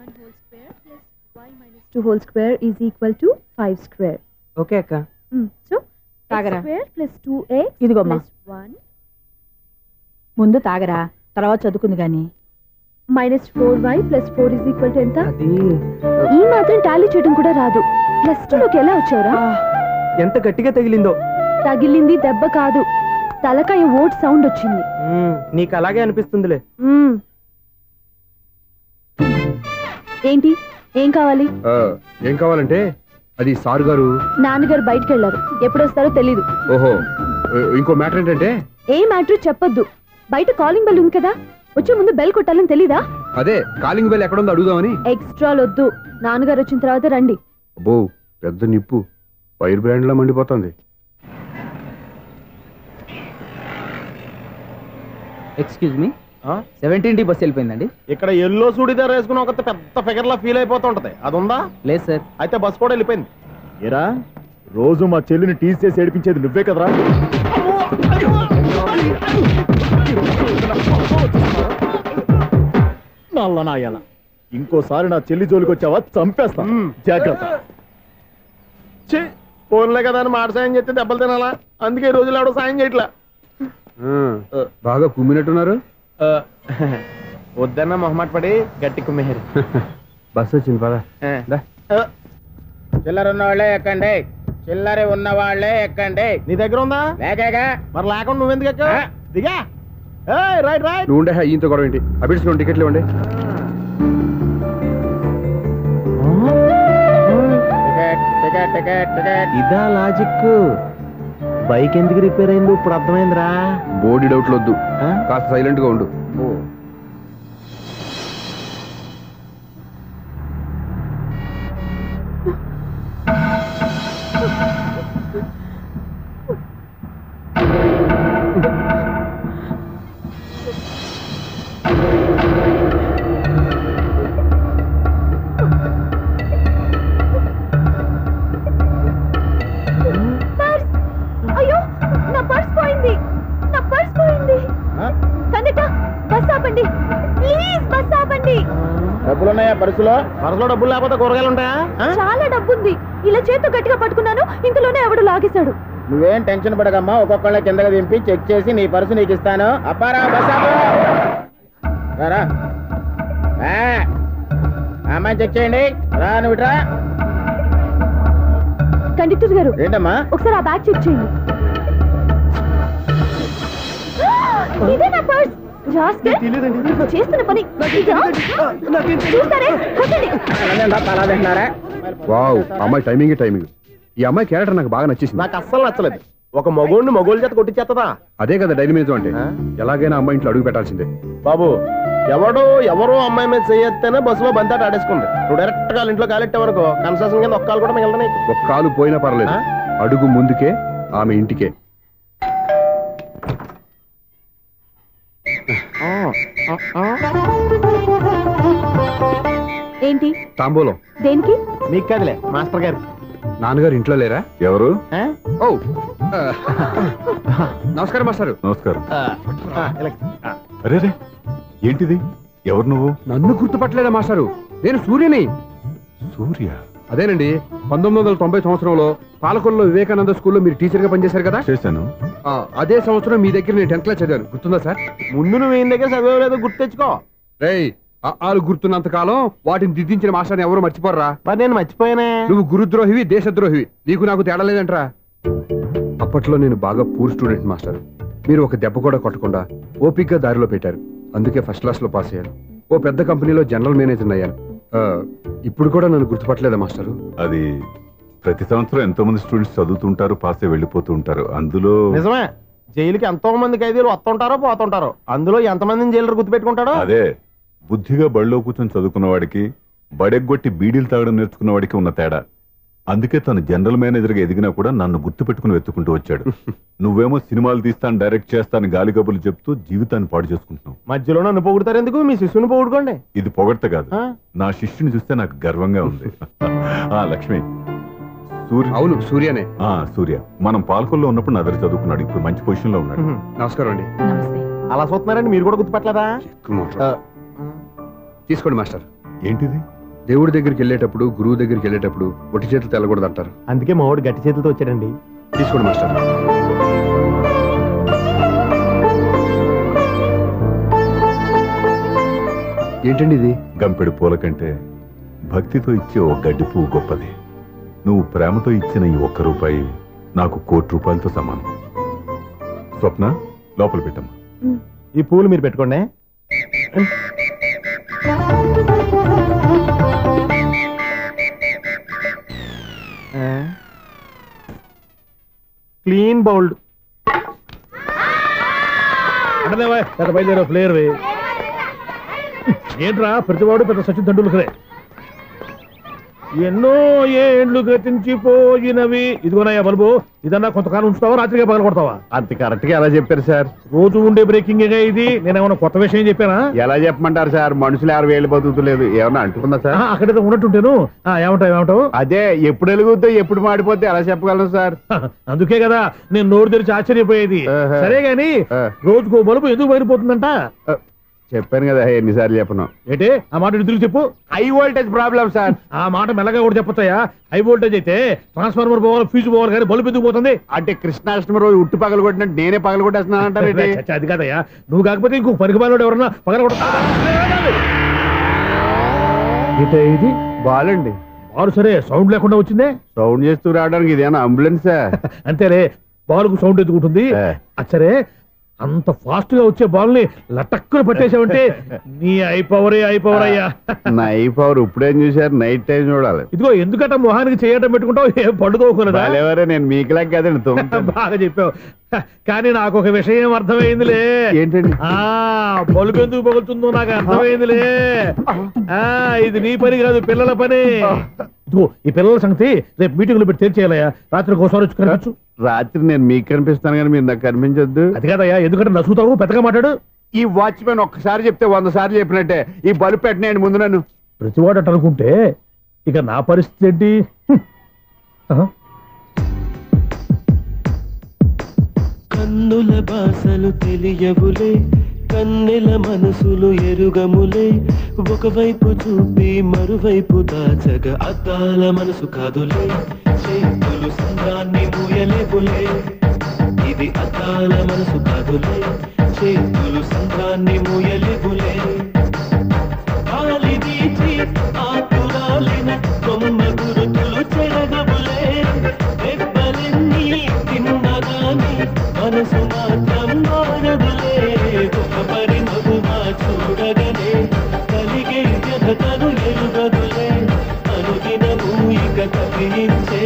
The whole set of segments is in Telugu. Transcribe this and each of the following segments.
2 whole square is equal to 5 square. Okay akka. So తాగరా square plus 2x ఇదిగోమ్మా plus 1 ముందు తాగరా తర్వాత చదువుకుంది గాని. minus 4y plus 4 is equal to ఎంత? అది ఈ మాత్రం టాలీ చేయడం కూడా రాదు. ప్లస్ 2 లోకి ఎలా వచ్చావురా? ఎంత గట్టిగా తగిలిందో. తగిలింది దెబ్బ కాదు, తలకాయ ఓట్ సౌండ్ వచ్చింది. నీకు అలాగే అనిపిస్తుందిలే. ఏంటి ఏం కావాలి? ఏం కావాలంటే అది సారు గారు నాన్నగారు బయటకు వెళ్ళారు, ఎప్పుడు వస్తారో తెలీదు. ఓహో ఇంకో మ్యాటర్ ఏంటంటే ఏ మ్యాటర్ చెప్పొద్దు. బయట కాలింగ్ బెల్ ఉంది కదా, వచ్చే ముందు బెల్ కొట్టాలని తెలీదా? అదే కాలింగ్ బెల్ ఎక్కడుందో అడుగుదామని. ఎక్స్ట్రాలు వద్దు, నాన్నగారు వచ్చిన తర్వాత రండి. అబ్బో పెద్ద నిప్పు, ఫైర్ బ్రాండ్ లో మండిపోతుంది. ఎక్స్క్యూజ్ మీ, 17D బస్ వెళ్ళిపోయిందండి. ఇక్కడ ఎల్లో చూడిదార్ వేసుకుని ఒక పెద్ద ఫిగర్ లా ఫీల్ అయిపోతుంటది, అది ఉందా? లేదు సార్. అయితే బస్ కూడా వెళ్ళిపోయింది. ఏరా రోజు మా చెల్లిని టీజ్ చేసి ఏడిపించేది నువ్వే కదరా? నల్లనాయాల ఇంకోసారి నా చెల్లి జోలికి వచ్చావా చంపేస్తా, జాగ్రత్త. ఫోన్లే కదా అని మాట సాయం చేస్తే దెబ్బలు తినాలా, అందుకే ఈ రోజులు ఎవడో సాయం చేయట్లా. బాగా కుమ్మినట్టున్నారు. వద్దన్నా మొహమాట పడి గట్టి కుమ్మేరు. బస్ వచ్చింది పద. చిల్లర ఉన్న వాళ్ళే ఎక్కండి, చిల్లర ఉన్న వాళ్ళే ఎక్కండి. నీ దగ్గర ఉందా? లేకగా మరి లేకుండా నువ్వెందుకు ఎక్క? దిగా. Right right. నువ్వు ఉండే ఈయంతో గొడవ ఏంటి? అబిడ్స్ టికెట్లు ఇవ్వండి. ఇదా లాజిక్? బైక్ ఎందుకు రిపేర్ అయింది ఇప్పుడు అర్థమైందిరా. బోడీ డౌట్లు వద్దు, కాస్త సైలెంట్ గా ఉండు. అయ్యో నా పర్స్ పోయింది, నా పర్స్ పోయింది. కండక్టర్ బస్ ఆపండి ప్లీజ్, బస్ ఆపండి. డబ్బులున్నాయా పర్సులో? పర్సులో డబ్బులు లేకపోతే కూరగాయలు ఉంటాయా? చాలా డబ్బుంది, ఇలా చేత్తో గట్టిగా పట్టుకున్నాను, ఇంతలోనే ఎవడు లాగేశాడు. నువ్వేం టెన్షన్ పడకమ్మా, ఒక్కొక్కళ్ళ కిందకి దింపి చెక్ చేసి నీ పర్సు నీకు ఇస్తాను. అప్పారా బస్ రారా, అమ్మాయి చెక్ చేయండి. రా నువ్వు ఇట్రా. కండక్టర్ గారు ఏంటమ్మా? ఒకసారి ఆ బ్యాగ్ చెక్ చేయండి. ఇదే నా పర్స్. చేస్తున్న పని చూస్తారే, తింటున్నారా? వావ్, అమ్మాయి టైమింగ్ టైమింగ్. ఈ అమ్మాయి క్యారెక్టర్ నాకు బాగా నచ్చేసింది. నాకు అస్సలు నచ్చలేదు. ఒక మగోడిని మగోళ్ళ చేత కొట్టించేస్తుందా? అదే కదా డైనమిజం అంటే. ఎలాగైనా అమ్మాయి ఇంట్లో అడుగు పెట్టాల్సిందే. బాబు ఎవరో అమ్మాయి మీద చేయొస్తేనే బస్సులో బంతాట ఆడేసుకుంది. నువ్వు డైరెక్ట్ గా ఇంట్లో కాలెట్టే వరకు కన్సెషన్ కింద ఒక్క కాలు కూడా మిగలదు. ఒక కాలు పోయినా పర్లేదు, అడుగు ముందుకే ఆమె ఇంటికే. ఏంటి తాంబూలం? దేనికి? మీకు కదలే మాస్టర్ గారు. నాన్నగారు ఇంట్లో లేరా? ఎవరు? ఓ నమస్కారం మాస్టారు. నమస్కారం. అరే ఏంటిది? ఎవరు నువ్వు? నన్ను గుర్తుపట్టలేదా మాస్టారు? నేను సూర్యని. సూర్య? అదేనండి, 1990 సంవత్సరంలో పాలకొల్లో వివేకానంద స్కూల్లో మీరు టీచర్ గా పనిచేశారు కదా? చేశాను. అదే సంవత్సరం మీ దగ్గర నేను 10th క్లాస్ చదివాను, గుర్తుందా సార్? ముందు నువ్వు ఈయన దగ్గర చదివేలేదు, గుర్తు తెచ్చుకో. రేయ్, ఆలు గుర్తున్నంత కాలం వాటిని దిద్దించిన మాస్టర్ని ఎవరు మర్చిపోర్రా? మరి నేను మర్చిపోయానే. నువ్వు గురుద్రోహివి, దేశద్రోహివి, నీకు నాకు తేడా లేదంటరా. అప్పట్లో నేను బాగా పూర్ స్టూడెంట్ మాస్టర్. మీరు ఒక దెబ్బ కూడా కొట్టకుండా ఓపిక్గా దారిలో పెట్టారు, అందుకే ఫస్ట్ క్లాస్ లో పాస్ అయ్యాను. ఓ పెద్ద కంపెనీలో జనరల్ మేనేజర్ అయ్యాను. ఇప్పుడు కూడా నన్ను గుర్తుపట్టలేదా మాస్టరు? అది ప్రతి సంవత్సరం ఎంతో మంది స్టూడెంట్స్ చదువుతుంటారు, పాస్ అయ్యి వెళ్ళిపోతూ ఉంటారు. అందులో నిజమే, జైలుకి ఎంతో మంది ఖైదీలు వస్తుంటారో పోతుంటారో, అందులో ఎంతమందిని జైలు గుర్తు పెట్టుకుంటాడో. అదే బుద్ధిగా బడిలో కూర్చొని చదువుకున్న వాడికి, బడెగ్గొట్టి బీడీలు తాగడం నేర్చుకున్న వాడికి ఉన్న తేడా. అందుకే తను జనరల్ మేనేజర్ గా ఎదిగినా కూడా నన్ను గుర్తు పెట్టుకుని వెతుకుంటూ వచ్చాడు. నువ్వేమో సినిమాలు తీస్తాను, డైరెక్ట్ చేస్తాను గాలి కబుర్లు చెప్తూ జీవితాన్ని పాడు చేసుకుంటున్నావు. మధ్యలో నన్ను పొగుడతారు ఎందుకు? మీ శిష్యుని పొగుడుకోండి. ఇది పొగడత కాదు, నా శిష్యుని చూస్తే నాకు గర్వంగా ఉంది. లక్ష్మి, సూర్య? అవును, సూర్యనే. సూర్య మనం పాలకొల్లో ఉన్నప్పుడు నా దగ్గర చదువుకున్నాడు, ఇప్పుడు మంచి పొజిషన్ లో ఉన్నాడు. నమస్కారం అండి. అలా చూస్తున్నారండి, మీరు కూడా గుర్తుపట్టలేదా? తీసుకోండి మాస్టర్. ఏంటిది? దేవుడి దగ్గరికి వెళ్ళేటప్పుడు గురువు దగ్గరికి వెళ్ళేటప్పుడు ఒట్టి చేతులు తెల్లకూడదు అంటారు. అందుకే మా వాడు గట్టి చేతులతో వచ్చాడండి. తీసుకోండి మాస్టర్. ఏంటండి ఇది? గంపెడు పూల కంటే భక్తితో ఇచ్చే ఓ గడ్డి పువ్వు గొప్పది. నువ్వు ప్రేమతో ఇచ్చిన ఈ 1 రూపాయి నాకు 1 కోటి రూపాయలతో సమానం. స్వప్న, లోపల పెట్టమ్మా. ఈ పూలు మీరు పెట్టుకోండి. క్లీన్ బౌల్డ్ అంటే పెద్ద బయలుదేరే ప్లేయర్ ఏంట్రా ప్రతివాడు పెద్ద సచిన్ తెండూల్కరే. ఎన్నో ఏండ్లు గతించిపోయినవి. ఇదిగోనయ్యా బల్బు, ఇదన్నా కొంతకాలం ఉంచుతావా, రాత్రిగా పగల కొడతావా? అంత కరెక్ట్ గా ఎలా చెప్పారు సార్? రోజు ఉండే బ్రేకింగ్ ఇది. నేనేమన్నా కొత్త విషయం చెప్పానా? ఎలా చెప్పమంటారు సార్? మనుషులు 60 ఏళ్ళు బతుకుతలేదు, ఏమన్నా అంటున్నా సార్? అక్కడైతే ఉన్నట్టుంటేను. ఏమంటావు? అదే ఎప్పుడు వెలుగుతో ఎప్పుడు మాడిపోతే ఎలా చెప్పగలను సార్? అందుకే కదా నేను నోరు తెరిచి ఆశ్చర్యపోయేది. సరే గాని రోజుకో బల్బు ఎందుకు బయటపోతుందంట? చెప్పాను కదా ఎన్నిసార్లు చెప్పను. ఏంటే ఆ మాట తిరిగి చెప్పు. High voltage problem sir. ఆ మాట మెల్లగా కూడా చెప్పొచ్చాయా? హై వోల్టేజ్ అయితే ట్రాన్స్ఫార్మర్ పోవాలి, ఫ్యూజ్ పోవాలి, కానీ బల్బు ఎందుకు పోతుంది? అంటే కృష్ణాష్టమి రోజు ఉట్టు పగలు కొట్టినట్టు నేనే పగలు కొట్టేస్తున్నాను అంటారు. అది కాదయ్యా, నువ్వు కాకపోతే ఇంకొక పనికిమాలినోడు ఎవరన్నా పగల కొడతా. ఇది బాలండి. బాలు సరే, సౌండ్ లేకుండా వచ్చిందే. సౌండ్ చేస్తూ రావడానికి ఇదేనా అంబులెన్సా? అంతేలే, బాలుకు సౌండ్ ఎత్తుకుంటుంది. అచ్చరే, అంత ఫాస్ట్ గా వచ్చే బాల్ ని లటక్కులు పట్టేసావంటే నీ ఐ పవర్ అయ్యా. నా ఐ పవర్ ఇప్పుడేం చూసారు? నైట్ టైం చూడాలి. ఇదిగో ఎందుకంటే మొహానికి చేయటం పెట్టుకుంటావు, ఏం పండుకోకూడదా? నేను మీకులా కదండి. బాగా చెప్పావు. కానీ నాకు ఒక విషయం అర్థమైందిలే. ఏంటండి? బల్బు ఎందుకు పగులుతుందో నాకు అర్థమైందిలే. ఇది నీ పని కాదు, పిల్లల పని. ఇదిగో ఈ పిల్లల సంగతి రేపు మీటింగ్ లో పెట్టి తెలిచేయాలయ్యా. రాత్రి ఒకసారి వచ్చి కనిపించు. రాత్రి నేను మీకు కనిపిస్తాను కానీ మీరు నాకు కనిపించొద్దు. అది కాదయ్యా, ఎందుకంటే నచ్చుతావు, పెద్దగా మాట్లాడు. ఈ వాచ్మెన్ ఒక్కసారి చెప్తే 100 సార్లు చెప్పినట్టే. ఈ బల్బు పెట్టినాయండి ముందు నన్ను. ప్రతివాడట అనుకుంటే ఇక నా పరిస్థితి ఏంటి? కన్నుల బాసలు తెలియవులే, కన్నెల మనసులు ఎరుగములే. ఒకవైపు చూపి మరువైపు దాచగ అద్దాల మనసు కాదులే. చేతులు సంద్రాన్ని మూయలేవులే, ఇది అద్దాల మనసు కాదులే. చేతులు సంద్రాన్ని మూయలేవులే. గాలి వీచి ఆకురాలిన కొమ్మ గురుతులు చెరగవులే. దెబ్బలెన్ని తిన్నగాని మనసు మాత్రం మారదులే. ఒక పరిమగుమా చూడగనే కలిగే జగతను ఎరుగదులే. అనుదినము ఇక కనిపించే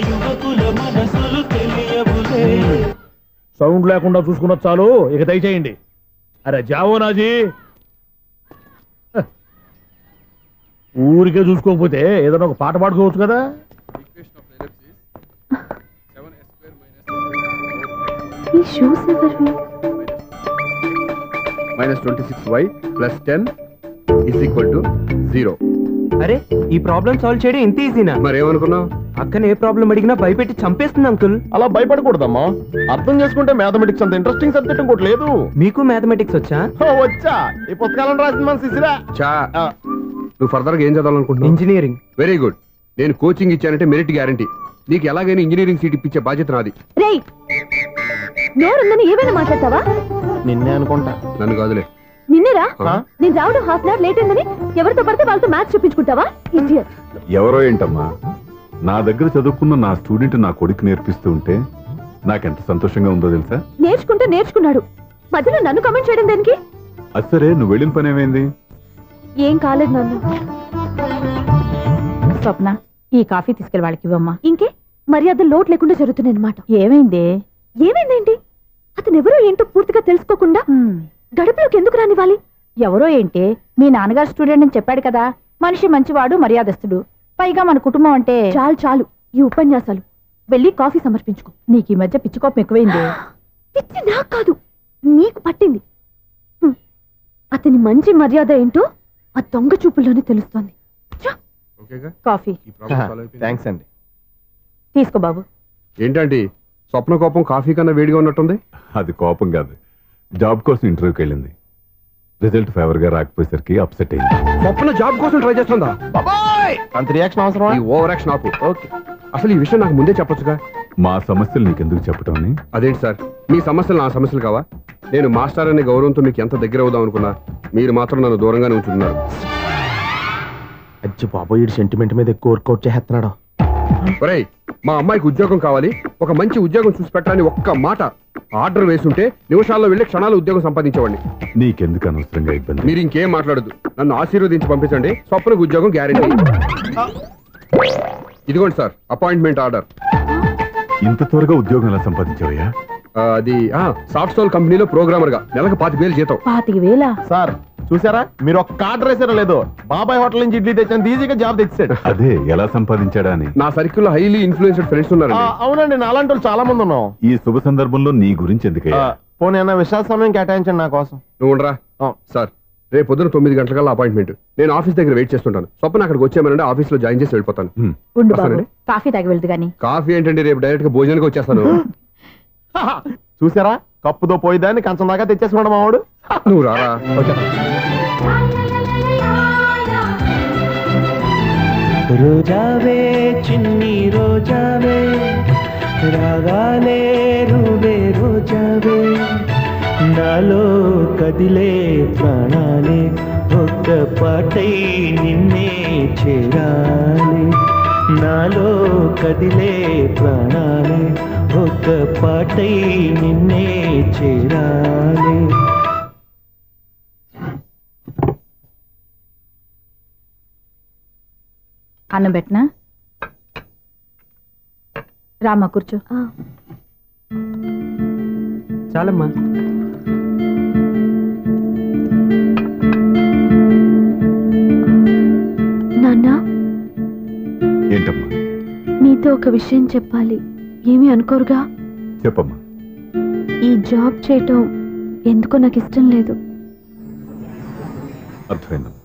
యువకుల మనసులు తెలియవులే. సౌండ్ లేకుండా చూసుకున్న చాలు, ఇక దయచేయండి. అరే జావో నాజీ, ఊరికే చూసుకోకపోతే ఏదైనా ఒక పాట పాడుకోవచ్చు కదా. ఈ షూస్ ఎవరివి? -26y + 10 = 0. అరే, ఈ ప్రాబ్లం సాల్వ్ చేయడం ఇంత ఈజీనా? మరేమనుకున్నావు? అక్కనే ఏ ప్రాబ్లం అడిగినా భయపెట్టి చంపేస్తుంది అంకుల్. అలా భయపడకూడదమ్మా. అర్థం చేసుకుంటే మ్యాథమెటిక్స్ అంత ఇంట్రెస్టింగ్ సబ్జెక్ట్ ఇంకోటి లేదు. మీకు మ్యాథమెటిక్స్ వచ్చా? వచ్చా, ఈ పుస్తకాలను రాసిన మన శిశిరా. నువ్వు ఫర్దర్ గా ఏం చదవాలనుకుంటున్నావు? ఇంజనీరింగ్. Very good. నేను కోచింగ్ ఇచ్చానంటే మెరిట్ గ్యారంటీ. నీకు ఎలాగైనా ఇంజనీరింగ్ సీట్ ఇప్పించే బాధ్యత నాది. రేయ్, నోరుందని ఏమైనా మాట్లాడతావా? నిన్నే అనుకుంటా. నన్ను కాదులే. నిన్నేరా? నేను రావడం హాఫ్ అన్ అవర్ లేట్ అయిందని ఎవరితో పడితే వాళ్ళతో మ్యాథ్స్ చూపించుకుంటావా? ఇడియట్. ఎవరో ఏంటమ్మా, నా దగ్గర చదువుకున్న నా స్టూడెంట్ నా కొడుకు నేర్పిస్తూ ఉంటే నాకెంత సంతోషంగా ఉందో తెలుసా? నేర్చుకుంటే నేర్చుకున్నాడు, మధ్యలో నన్ను కమెంట్ చేయడం దానికి? అసరే, నువ్వు వెళ్ళిన పని ఏమైంది? ఏం కాలేదు నాన్న. స్వప్న, ఈ కాఫీ తీసుకెళ్ళి వాళ్ళకి ఇవ్వమ్మా. ఇంకే మర్యాద లోటు లేకుండా జరుగుతున్నాయి అన్నమాట. ఏమైంది? ఏమైందేంటి? అతను ఎవరో ఏంటో పూర్తిగా తెలుసుకోకుండా గడపలోకి ఎందుకు రానివ్వాలి? ఎవరో ఏంటి, మీ నాన్నగారు స్టూడెంట్ అని చెప్పాడు కదా. మనిషి మంచివాడు, మర్యాదస్తుడు. పైగా మన కుటుంబం అంటే. చాలు చాలు ఈ ఉపన్యాసాలు. వెళ్ళి కాఫీ సమర్పించుకో. నీకు ఈ మధ్య పిచ్చికోపం ఎక్కువైంది. పిచ్చి నాకు కాదు, నీకు పట్టింది. అతని మంచి మర్యాద ఏంటో ఆ దొంగ చూపుల్లోనే తెలుస్తోంది. కాఫీ థ్యాంక్స్ అండి. తీసుకో బాబు. ఏంటంటే స్వప్న కోపం కాఫీ కన్నా వేడిగా ఉన్నట్టుంది. అది కోపం కాదు, జాబ్ కోసం ఇంటర్వ్యూకి వెళ్ళింది. రిజల్ట్ ఫేవర్ గా రాకపోయేసరికి అప్సెట్ అయింది. స్వప్న జాబ్ కోసం ట్రై చేస్తుందా? బాబాయ్ అంత రియాక్షన్ అవసరం. ఈ ఓవర్ యాక్షన్ ఆపు. ఓకే, అసలు ఈ విషయం నాకు ముందే చెప్పొచ్చుగా. మా సమస్యలు నీకెందుకు చెప్పటం అని. అదేంటి సార్, మీ సమస్యలు నా సమస్యలు కావా? నేను మాస్టర్ అనే గౌరవంతో మీకు ఎంత దగ్గర అవుదాం అనుకున్నా, మీరు మాత్రం నన్ను దూరంగానే ఉంచుతున్నారు. అచ్చి బాబోయ్, ఈ సెంటిమెంట్ మీద ఎక్కువ వర్కౌట్ చేస్తున్నాడు. ఒరేయ్, మా అమ్మాయికి ఉద్యోగం కావాలి, ఒక మంచి ఉద్యోగం చూసి పెట్టాలని ఒక్క మాట ఆర్డర్ వేసుంటే నిమిషాల్లో వెళ్ళి క్షణాలు ఉద్యోగం సంపాదించేవాడిని. నీకెందుకు అనవసరంగా ఇబ్బంది? మీరు ఇంకేం మాట్లాడదు, నన్ను ఆశీర్వదించి పంపించండి. స్వప్నకు ఉద్యోగం గ్యారెంటీ. ఇదిగోండి సార్, అపాయింట్మెంట్ ఆర్డర్. ఇంత త్వరగా ఉద్యోగం ఎలా సంపాదించావయ్యా? అది సాఫ్ట్వేర్ కంపెనీలో ప్రోగ్రామర్ గా నెలకు 25,000 జీతం. 25,000? సార్ చూసారా, మీరు ఒక్క ఆర్డర్ వేసారో లేదో, బాబాయ్ హోటల్ నుంచి ఇడ్లీ తెచ్చాను, ఈజీగా జాబ్ తెచ్చాడు. అదే ఎలా సంపాదించాడా అని. నా సర్కిల్ లో హైలీ ఇన్ఫ్లుయెన్స్డ్ ఫ్రెండ్స్ ఉన్నారు. అవునండి, నా అలాంటి వాళ్ళు చాలా మంది ఉన్నాం. ఈ శుభ సందర్భంలో నీ గురించి ఎందుకయ్యా? పోనీ అన్న విశాల సమయం కేటాయించండి నా కోసం. నువ్వు ఉండరా సార్, రేపు పొద్దున 9 గంటలకల్లా అపాయింట్మెంట్. నేను ఆఫీస్ దగ్గర వెయిట్ చేస్తుంటాను. స్వప్న అక్కడికి వచ్చేయమనండి, ఆఫీస్ లో జాయిన్ చేసి వెళ్ళిపోతాను. ఉండు బాబు, వస్తానండి. కాఫీ తాగి వెళ్దు గాని. కాఫీ ఏంటండి, రేపు డైరెక్ట్ గా భోజనానికి వచ్చేస్తాను. చూసారా, కప్పుతో పోయిదాన్ని కంచం దాకా తెచ్చేసుకున్నాడు మావాడు. నువ్వు రారా. రోజావే చిన్ని రోజావే, రాగాలే రూవే రోజావే, నాలో కదిలే ప్రాణాలే ఒక్క పాటై నిన్నే చేరాలి, నాలో కదిలే ప్రాణాలే ఒక్క పాటై నిన్నే చేరాలి. అన్నం పెట్టనా? రామా కూర్చో. చాలమ్మా. నాన్న, ఏంటమ్మా? మీతో ఒక విషయం చెప్పాలి. ఏమీ అనుకోరుగా? చెప్పమ్మా. ఈ జాబ్ చేయటం ఎందుకో నాకు ఇష్టం లేదు. అర్థమైందమ్మా.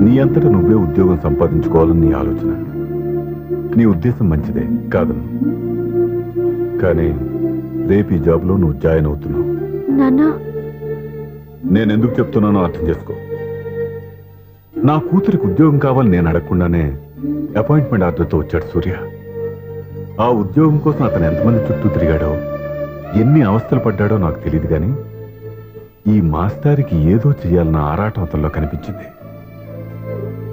నీ అంతటా నువ్వే ఉద్యోగం సంపాదించుకోవాలని నీ ఆలోచన. నీ ఉద్దేశం మంచిదే కాదమ్మా, కానీ రేపు ఈ జాబ్లో నువ్వు జాయిన్ అవుతున్నావు. నాన్న, నేనెందుకు చెప్తున్నానో అర్థం చేసుకో. నా కూతురికి ఉద్యోగం కావాలని నేను అడగకుండానే అపాయింట్మెంట్ ఆర్డర్తో వచ్చాడు సూర్య. ఆ ఉద్యోగం కోసం అతను ఎంతమంది చుట్టూ తిరిగాడో, ఎన్ని అవస్థలు పడ్డాడో నాకు తెలియదు, కానీ ఈ మాస్టారికి ఏదో చెయ్యాలన్న ఆరాటం అతనిలో కనిపించింది.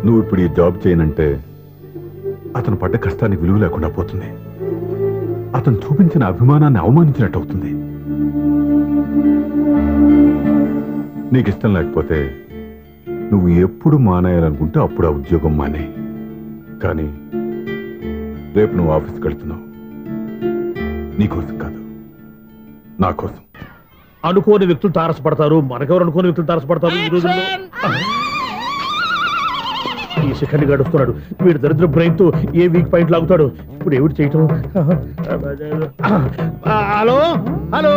నువ్వు ఇప్పుడు ఈ జాబ్ చేయనంటే అతను పడ్డ కష్టానికి విలువ లేకుండా పోతుంది. అతను చూపించిన అభిమానాన్ని అవమానించినట్టు అవుతుంది. నీకు ఇష్టం లేకపోతే నువ్వు ఎప్పుడు మానేయాలనుకుంటే అప్పుడు ఆ ఉద్యోగం మానే. కానీ రేపు నువ్వు ఆఫీస్కి వెళ్తున్నావు, నీకోసం కాదు, నా కోసం. అనుకోని వ్యక్తులు తారసపడతారు, మనకెవరు అనుకోని వ్యక్తులు తారసపడతారు ఈ రోజుల్లో. ఈ సెకండ్ గడుస్తున్నాడు, వీడు దరిద్ర బ్రెయిన్ తో ఏ వీక్ పాయింట్ లాగుతాడు. ఇప్పుడు ఏమిటి చేయటం? Hello hello.